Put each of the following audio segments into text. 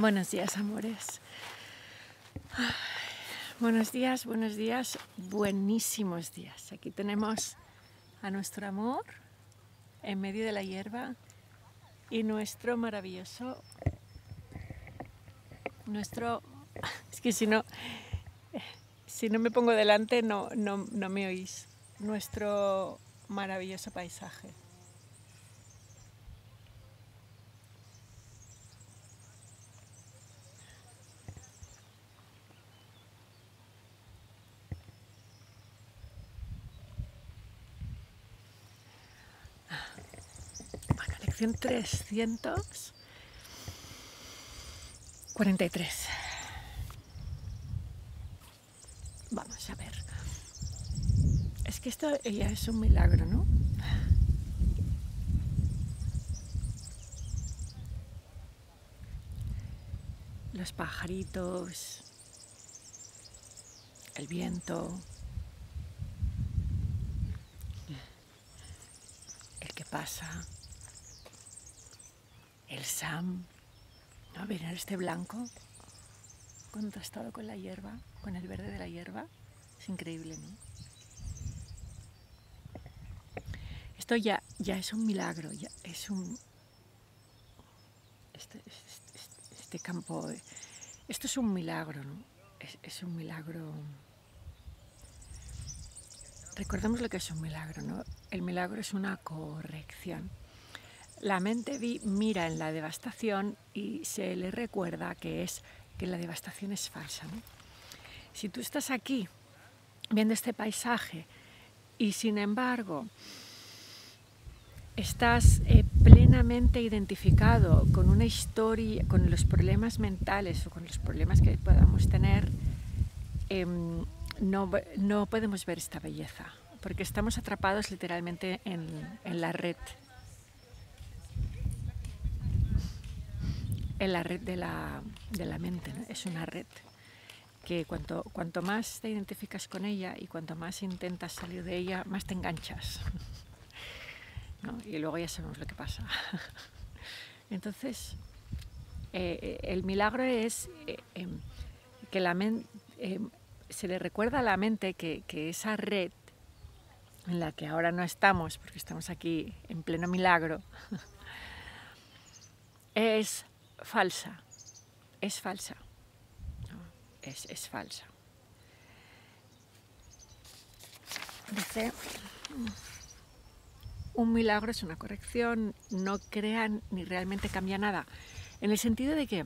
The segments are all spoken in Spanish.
Buenos días, amores. Buenos días, buenísimos días. Aquí tenemos a nuestro amor en medio de la hierba y nuestro maravilloso, es que si no me pongo delante no me oís, nuestro maravilloso paisaje. Bueno, lección 343. Vamos a ver. Es que esto ya es un milagro, ¿no? Los pajaritos, el viento, el que pasa, el Sam, ¿no? Mirar este blanco contrastado con la hierba, con el verde de la hierba, es increíble, ¿no? Esto ya es un milagro, ya es un... Este campo, esto es un milagro, ¿no? Es un milagro. Recordemos lo que es un milagro, ¿no? El milagro es una corrección. La mente mira en la devastación y se le recuerda que la devastación es falsa, ¿no? Si tú estás aquí viendo este paisaje y sin embargo estás plenamente identificado con una historia, con los problemas mentales o con los problemas que podamos tener, no podemos ver esta belleza, porque estamos atrapados literalmente en la red. En la red de la mente, ¿no? Es una red que cuanto más te identificas con ella y cuanto más intentas salir de ella, más te enganchas, ¿no? Y luego ya sabemos lo que pasa. Entonces, el milagro es que la mente, se le recuerda a la mente que esa red en la que ahora no estamos, porque estamos aquí en pleno milagro, es falsa, es falsa, ¿no? Es falsa. Dice, un milagro es una corrección, no crea ni realmente cambia nada, en el sentido de que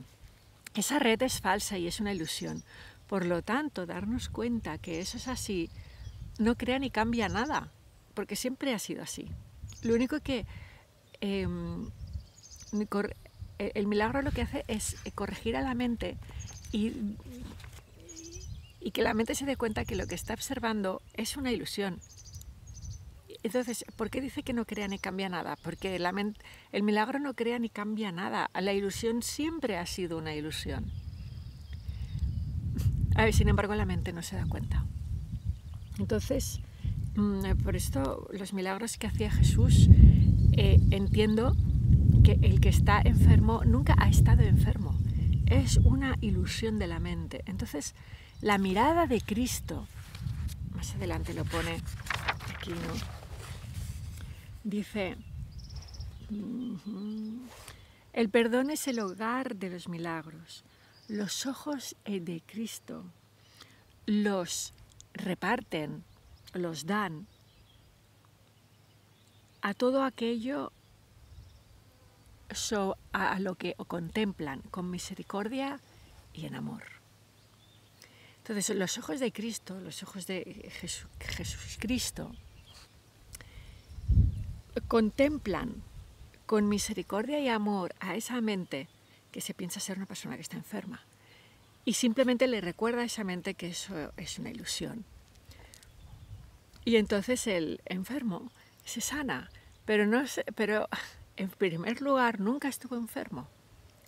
esa red es falsa y es una ilusión. Por lo tanto, darnos cuenta que eso es así no crea ni cambia nada, porque siempre ha sido así. Lo único que el milagro lo que hace es corregir a la mente y que la mente se dé cuenta que lo que está observando es una ilusión. Entonces, ¿por qué dice que no crea ni cambia nada? Porque el milagro no crea ni cambia nada. La ilusión siempre ha sido una ilusión. Sin embargo, la mente no se da cuenta. Entonces, por esto los milagros que hacía Jesús, entiendo que el que está enfermo nunca ha estado enfermo. Es una ilusión de la mente. Entonces, la mirada de Cristo, más adelante lo pone aquí, ¿no? Dice, el perdón es el hogar de los milagros. Los ojos de Cristo los reparten, los dan a todo aquello a lo que contemplan con misericordia y en amor. Entonces, los ojos de Cristo, los ojos de Jesucristo, contemplan con misericordia y amor a esa mente que se piensa ser una persona que está enferma y simplemente le recuerda a esa mente que eso es una ilusión. Y entonces el enfermo se sana, pero en primer lugar nunca estuvo enfermo.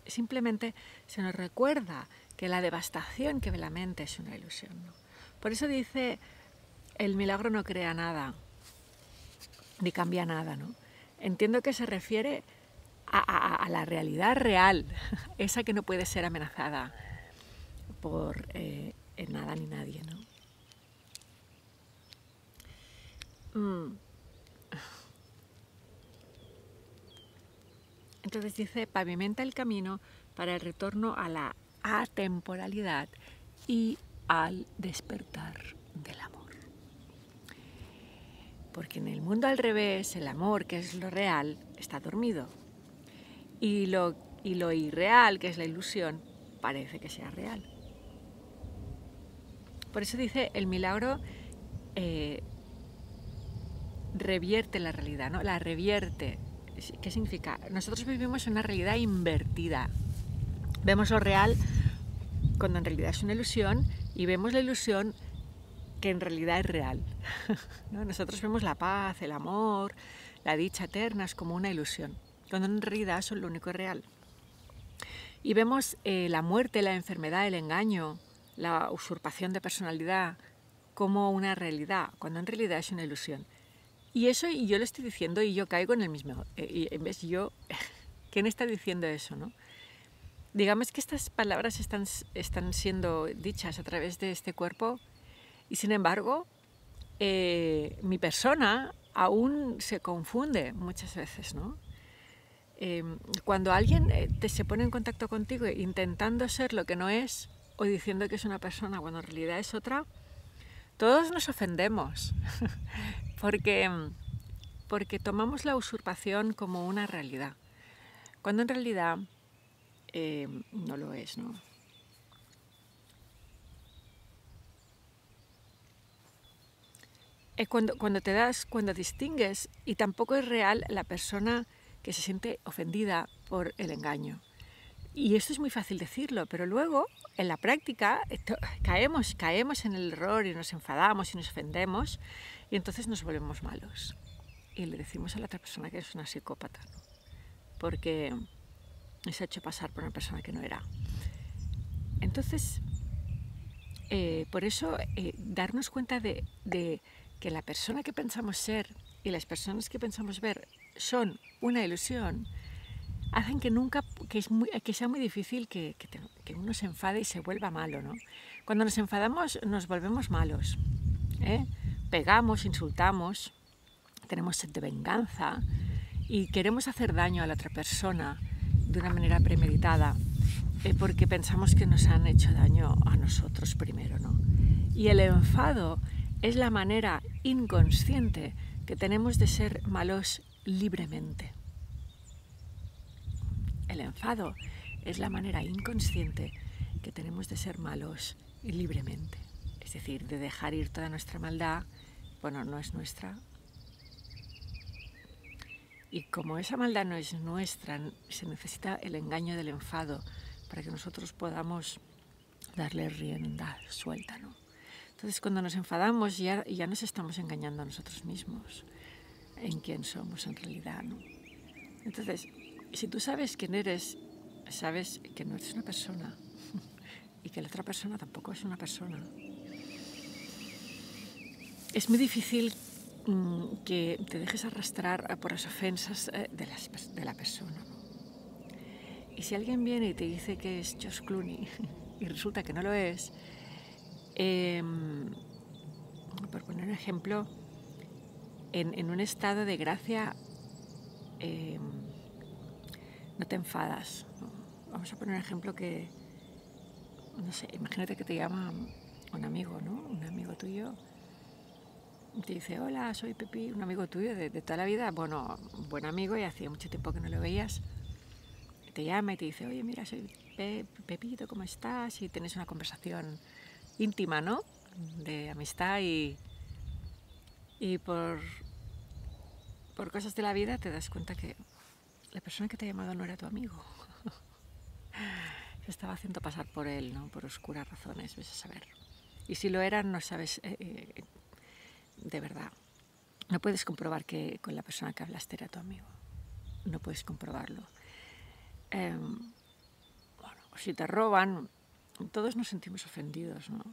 Simplemente se nos recuerda que la devastación que ve la mente es una ilusión, ¿no? Por eso dice, el milagro no crea nada, ni cambia nada, ¿no? Entiendo que se refiere a la realidad real, esa que no puede ser amenazada por nada ni nadie, ¿no? Entonces dice, pavimenta el camino para el retorno a la atemporalidad y al despertar del amor. Porque en el mundo al revés, el amor, que es lo real, está dormido. Y lo irreal, que es la ilusión, parece que sea real. Por eso dice, el milagro revierte la realidad, ¿no? La revierte. ¿Qué significa? Nosotros vivimos en una realidad invertida. Vemos lo real cuando en realidad es una ilusión y vemos la ilusión que en realidad es real, ¿no? Nosotros vemos la paz, el amor, la dicha eternas como una ilusión, cuando en realidad son lo único real. Y vemos la muerte, la enfermedad, el engaño, la usurpación de personalidad como una realidad, cuando en realidad es una ilusión. Y eso, y yo lo estoy diciendo y yo caigo en el mismo. Y en vez yo, ¿quién está diciendo eso, no? Digamos que estas palabras están siendo dichas a través de este cuerpo y sin embargo mi persona aún se confunde muchas veces, ¿no? Cuando alguien se pone en contacto contigo intentando ser lo que no es o diciendo que es una persona cuando en realidad es otra, todos nos ofendemos porque tomamos la usurpación como una realidad, cuando en realidad no lo es, ¿no? Cuando distingues, y tampoco es real la persona que se siente ofendida por el engaño. Y esto es muy fácil decirlo, pero luego en la práctica caemos en el error y nos enfadamos y nos ofendemos y entonces nos volvemos malos. Y le decimos a la otra persona que es una psicópata, ¿no? Porque se ha hecho pasar por una persona que no era. Entonces, por eso darnos cuenta de que la persona que pensamos ser y las personas que pensamos ver son una ilusión, hacen que sea muy difícil que uno se enfade y se vuelva malo, ¿no? Cuando nos enfadamos nos volvemos malos, ¿eh? Pegamos, insultamos, tenemos sed de venganza y queremos hacer daño a la otra persona de una manera premeditada porque pensamos que nos han hecho daño a nosotros primero, ¿no? Y el enfado es la manera inconsciente que tenemos de ser malos libremente. El enfado es la manera inconsciente que tenemos de ser malos libremente. Es decir, de dejar ir toda nuestra maldad, bueno, no es nuestra. Y como esa maldad no es nuestra, se necesita el engaño del enfado para que nosotros podamos darle rienda suelta, ¿no? Entonces, cuando nos enfadamos ya nos estamos engañando a nosotros mismos en quién somos en realidad, ¿no? Entonces, si tú sabes quién eres, sabes que no eres una persona y que la otra persona tampoco es una persona. Es muy difícil que te dejes arrastrar por las ofensas de la persona, ¿no? Y si alguien viene y te dice que es George Clooney y resulta que no lo es, por poner un ejemplo, en un estado de gracia no te enfadas, ¿no? Vamos a poner un ejemplo que, no sé, imagínate que te llama un amigo, ¿no? Un amigo tuyo. Te dice, hola, soy Pepi, un amigo tuyo de toda la vida, bueno, un buen amigo y hacía mucho tiempo que no lo veías. Te llama y te dice, oye, mira, soy Pepito, ¿cómo estás? Y tenés una conversación íntima, ¿no? De amistad y por cosas de la vida te das cuenta que la persona que te ha llamado no era tu amigo. Se estaba haciendo pasar por él, ¿no? Por oscuras razones, ves a saber. Y si lo era, no sabes de verdad. No puedes comprobar que con la persona que hablaste era tu amigo. No puedes comprobarlo. Bueno, si te roban, todos nos sentimos ofendidos, ¿no?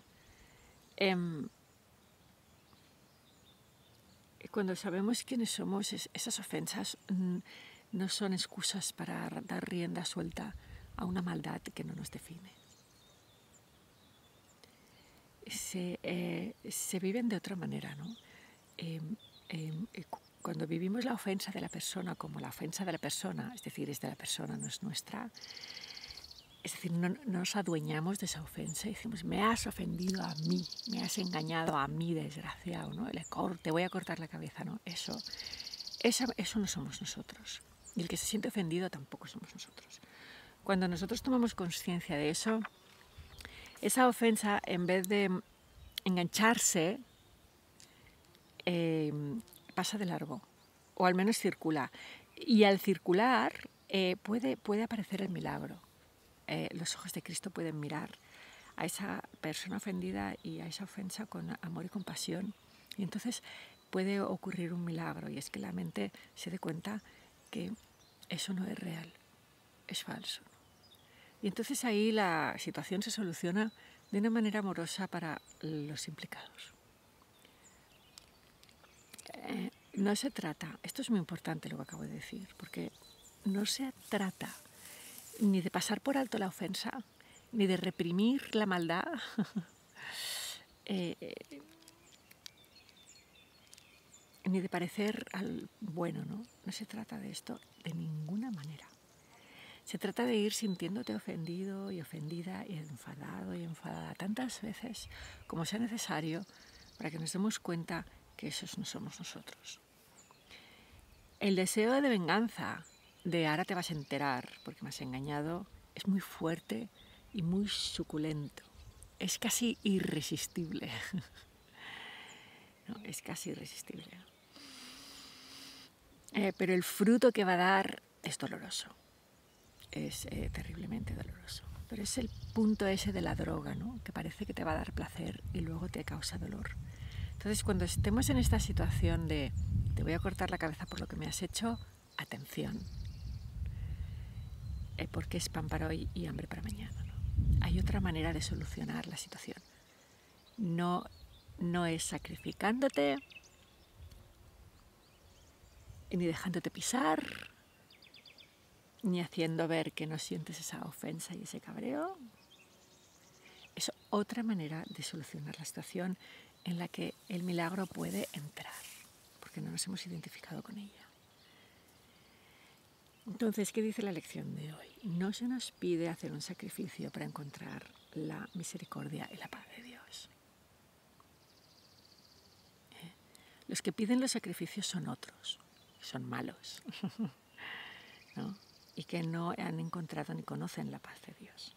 Cuando sabemos quiénes somos, esas ofensas no son excusas para dar rienda suelta a una maldad que no nos define. Se viven de otra manera, ¿no? Cuando vivimos la ofensa de la persona como la ofensa de la persona, es decir, es de la persona, no es nuestra, es decir, no nos adueñamos de esa ofensa y decimos, me has ofendido a mí, me has engañado a mí, desgraciado, ¿no? Te voy a cortar la cabeza, ¿no? Eso no somos nosotros. Y el que se siente ofendido tampoco somos nosotros. Cuando nosotros tomamos conciencia de eso, esa ofensa, en vez de engancharse, pasa de largo, o al menos circula. Y al circular puede aparecer el milagro. Los ojos de Cristo pueden mirar a esa persona ofendida y a esa ofensa con amor y compasión. Y entonces puede ocurrir un milagro, y es que la mente se dé cuenta que eso no es real, es falso. Y entonces ahí la situación se soluciona de una manera amorosa para los implicados. No se trata, esto es muy importante lo que acabo de decir, porque no se trata ni de pasar por alto la ofensa, ni de reprimir la maldad, ni de parecer al bueno, ¿no? No se trata de esto de ninguna manera. Se trata de ir sintiéndote ofendido y ofendida y enfadado y enfadada tantas veces como sea necesario para que nos demos cuenta que esos no somos nosotros. El deseo de venganza, de ahora te vas a enterar porque me has engañado, es muy fuerte y muy suculento. Es casi irresistible. No, es casi irresistible. Pero el fruto que va a dar es doloroso. Es terriblemente doloroso. Pero es el punto ese de la droga, ¿no? Que parece que te va a dar placer y luego te causa dolor. Entonces, cuando estemos en esta situación de te voy a cortar la cabeza por lo que me has hecho, atención. Porque es pan para hoy y hambre para mañana, ¿no? Hay otra manera de solucionar la situación. No es sacrificándote, ni dejándote pisar, ni haciendo ver que no sientes esa ofensa y ese cabreo. Es otra manera de solucionar la situación en la que el milagro puede entrar, porque no nos hemos identificado con ella. Entonces, ¿qué dice la lección de hoy? No se nos pide hacer un sacrificio para encontrar la misericordia y la paz de Dios. Los que piden los sacrificios son otros, son malos, ¿no? Y que no han encontrado ni conocen la paz de Dios.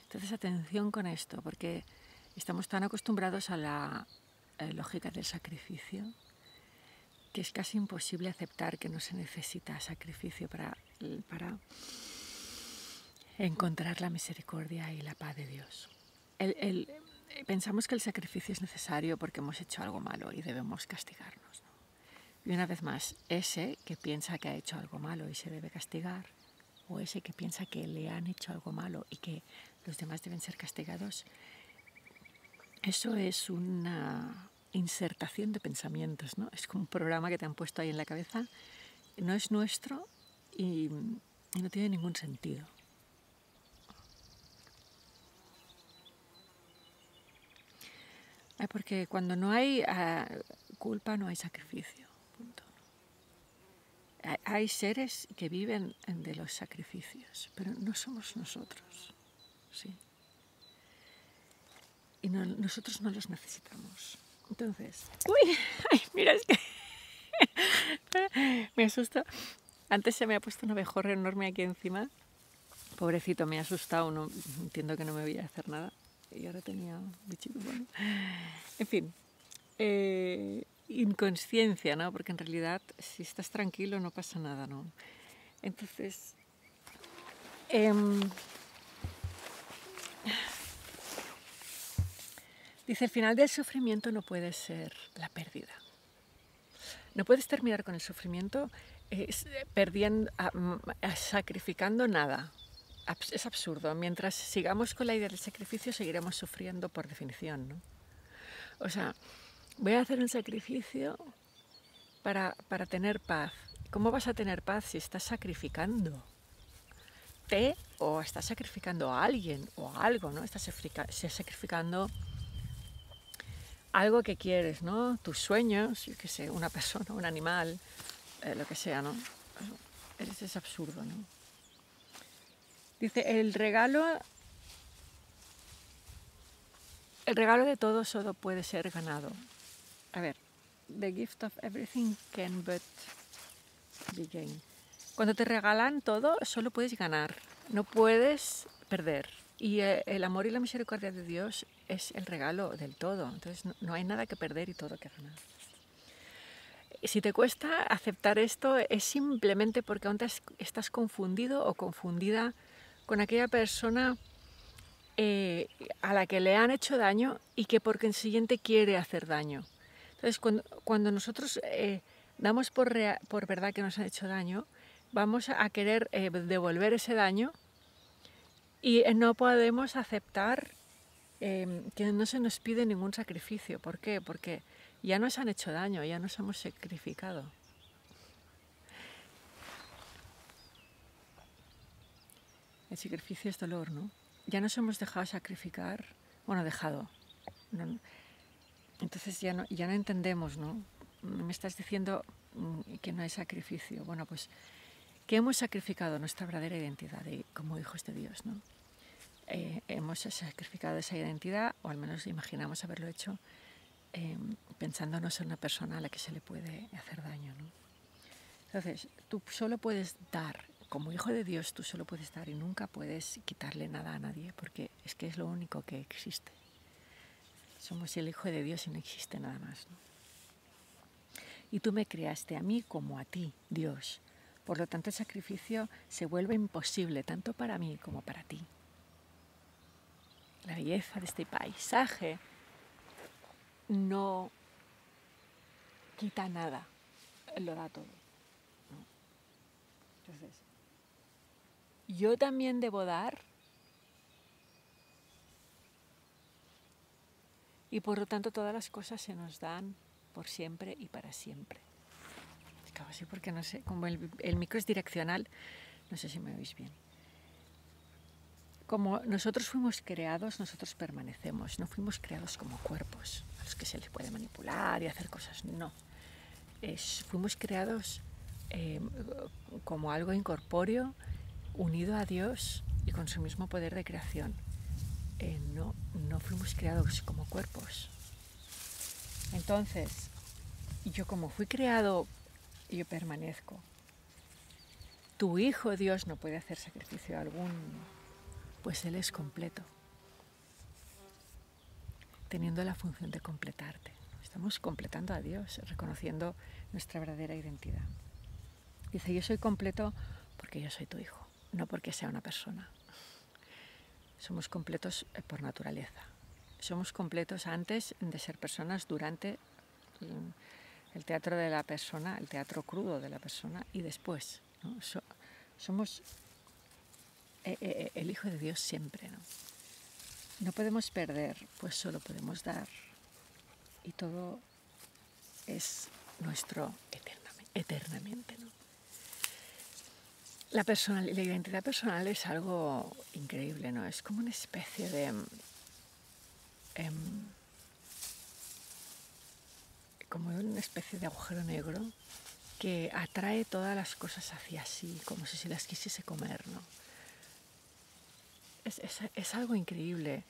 Entonces, atención con esto, porque estamos tan acostumbrados a la lógica del sacrificio que es casi imposible aceptar que no se necesita sacrificio para encontrar la misericordia y la paz de Dios. Pensamos que el sacrificio es necesario porque hemos hecho algo malo y debemos castigarnos, ¿no? Y una vez más, ese que piensa que ha hecho algo malo y se debe castigar, o ese que piensa que le han hecho algo malo y que los demás deben ser castigados, eso es una insertación de pensamientos, ¿no? Es como un programa que te han puesto ahí en la cabeza, no es nuestro y no tiene ningún sentido. Porque cuando no hay culpa no hay sacrificio. Punto. Hay seres que viven de los sacrificios, pero no somos nosotros, ¿sí? Y nosotros no los necesitamos. Entonces, ¡ay, mira, es que me asusta! Antes se me ha puesto un abejorro enorme aquí encima. Pobrecito, me ha asustado, no entiendo que no me voy a hacer nada. Y ahora tenía un bichito bueno. En fin, inconsciencia, ¿no? Porque en realidad, si estás tranquilo, no pasa nada, ¿no? Entonces, dice, el final del sufrimiento no puede ser la pérdida. No puedes terminar con el sufrimiento sacrificando nada. Es absurdo. Mientras sigamos con la idea del sacrificio, seguiremos sufriendo por definición, ¿no? O sea, voy a hacer un sacrificio para tener paz. ¿cómo vas a tener paz si estás sacrificando o estás sacrificando a alguien o a algo, ¿no? Estás sacrificando algo que quieres, ¿no? Tus sueños, yo qué sé, una persona, un animal, lo que sea, ¿no? Es absurdo, ¿no? Dice, el regalo de todo solo puede ser ganado. A ver, the gift of everything can but be gained. Cuando te regalan todo, solo puedes ganar, no puedes perder. Y el amor y la misericordia de Dios es el regalo del todo. Entonces no hay nada que perder y todo que ganar. Si te cuesta aceptar esto, es simplemente porque aún estás confundido o confundida con aquella persona a la que le han hecho daño y que por consiguiente quiere hacer daño. Entonces, cuando nosotros damos por verdad que nos han hecho daño, vamos a querer devolver ese daño y no podemos aceptar que no se nos pide ningún sacrificio. ¿Por qué? Porque ya nos han hecho daño, ya nos hemos sacrificado. El sacrificio es dolor, ¿no? Ya nos hemos dejado sacrificar, bueno, dejado. No, entonces ya no entendemos, ¿no? Me estás diciendo que no hay sacrificio. Bueno, pues que hemos sacrificado nuestra verdadera identidad como hijos de Dios, ¿no? Hemos sacrificado esa identidad, o al menos imaginamos haberlo hecho, pensándonos en una persona a la que se le puede hacer daño, ¿no? Entonces, tú solo puedes dar, como hijo de Dios, tú solo puedes dar y nunca puedes quitarle nada a nadie, porque es que es lo único que existe. Somos el hijo de Dios y no existe nada más, ¿no? Y tú me creaste a mí como a ti, Dios. Por lo tanto, el sacrificio se vuelve imposible, tanto para mí como para ti. La belleza de este paisaje no quita nada, lo da todo, ¿no? Entonces, yo también debo dar y por lo tanto todas las cosas se nos dan por siempre y para siempre. Claro, sí, porque no sé, como el micro es direccional, no sé si me oís bien. Como nosotros fuimos creados, nosotros permanecemos. No fuimos creados como cuerpos a los que se les puede manipular y hacer cosas. No. Fuimos creados como algo incorpóreo, unido a Dios y con su mismo poder de creación. No fuimos creados como cuerpos. Entonces, yo como fui creado, yo permanezco. Tu Hijo Dios no puede hacer sacrificio alguno, pues Él es completo, teniendo la función de completarte. Estamos completando a Dios, reconociendo nuestra verdadera identidad. Dice, yo soy completo porque yo soy tu hijo, no porque sea una persona. Somos completos por naturaleza. Somos completos antes de ser personas, durante el teatro de la persona, el teatro crudo de la persona y después, ¿no? Somos el Hijo de Dios siempre, ¿no? No podemos perder, pues solo podemos dar. Y todo es nuestro eternamente, ¿no? La identidad personal es algo increíble, ¿no? Es como una especie de... como una especie de agujero negro que atrae todas las cosas hacia sí, como si se las quisiese comer, ¿no? Es algo increíble,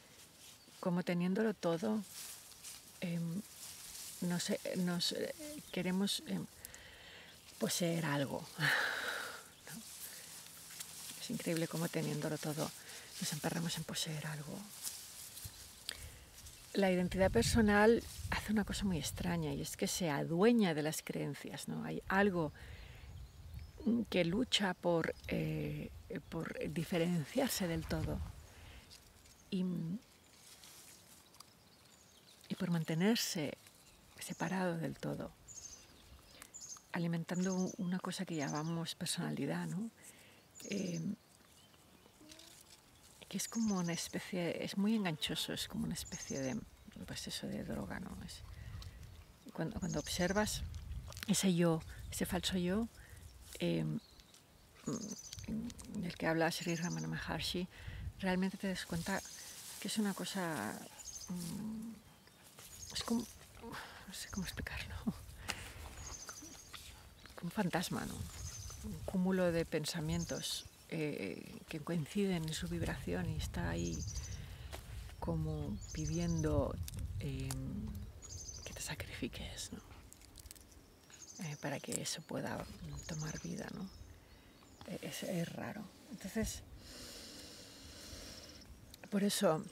como teniéndolo todo, nos queremos poseer algo, ¿no? Es increíble como teniéndolo todo nos emperramos en poseer algo. La identidad personal hace una cosa muy extraña y es que se adueña de las creencias, ¿no? Hay algo que lucha por diferenciarse del todo y por mantenerse separado del todo, alimentando una cosa que llamamos personalidad, ¿no? Que es como una especie, es muy enganchoso, es como una especie de, pues eso, de droga, ¿no? Cuando observas ese yo, ese falso yo, del que habla Sri Ramana Maharshi, realmente te das cuenta que es una cosa, es como, no sé cómo explicarlo, un fantasma, ¿no? Un cúmulo de pensamientos que coinciden en su vibración y está ahí como pidiendo que te sacrifiques, ¿no? Para que eso pueda tomar vida, ¿no? Es raro. Entonces, por eso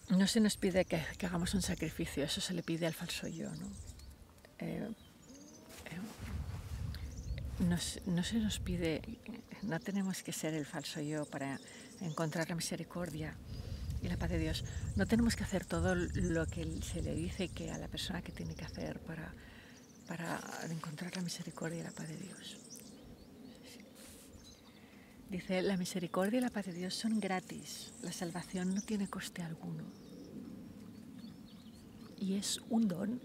no se nos pide que hagamos un sacrificio, eso se le pide al falso yo, ¿no? No se nos pide, no tenemos que ser el falso yo para encontrar la misericordia y la paz de Dios. No tenemos que hacer todo lo que se le dice que a la persona que tiene que hacer para encontrar la misericordia y la paz de Dios. Dice, la misericordia y la paz de Dios son gratis, la salvación no tiene coste alguno. Y es un don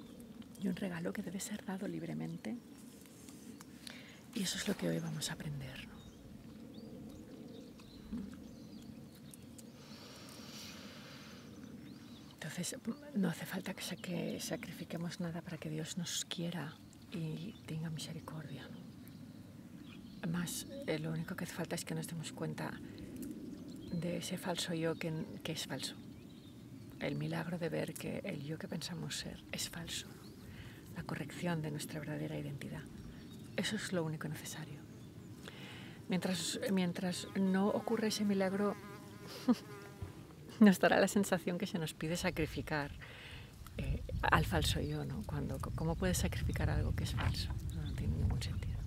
y un regalo que debe ser dado libremente. Y eso es lo que hoy vamos a aprender, ¿no? Entonces, no hace falta que sacrifiquemos nada para que Dios nos quiera y tenga misericordia, ¿no? Además, lo único que hace falta es que nos demos cuenta de ese falso yo que es falso. El milagro de ver que el yo que pensamos ser es falso, ¿no? La corrección de nuestra verdadera identidad. Eso es lo único necesario. Mientras no ocurre ese milagro, nos dará la sensación que se nos pide sacrificar al falso yo, ¿no? ¿Cómo puedes sacrificar algo que es falso? No tiene ningún sentido.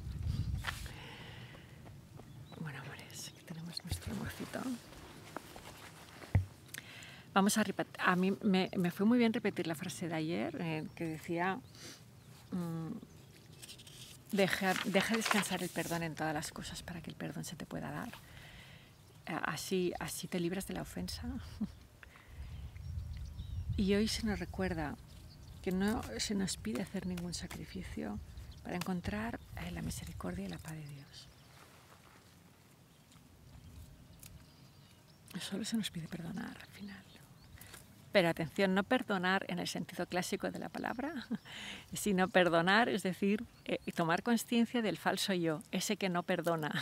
Bueno, amores, aquí tenemos nuestro amorcito. Vamos a repetir. A mí me fue muy bien repetir la frase de ayer que decía: deja descansar el perdón en todas las cosas para que el perdón se te pueda dar. Así te libras de la ofensa. Y hoy se nos recuerda que no se nos pide hacer ningún sacrificio para encontrar la misericordia y la paz de Dios. Solo se nos pide perdonar al final. Pero atención, no perdonar en el sentido clásico de la palabra, sino perdonar, es decir, tomar conciencia del falso yo, ese que no perdona.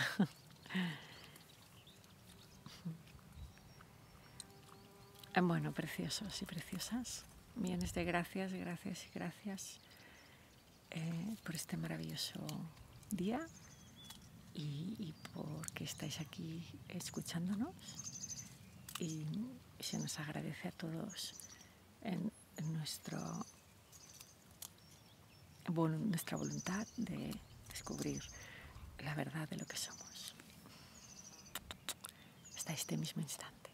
Bueno, preciosos y preciosas, millones de gracias por este maravilloso día y porque estáis aquí escuchándonos. Y se nos agradece a todos en nuestra voluntad de descubrir la verdad de lo que somos hasta este mismo instante.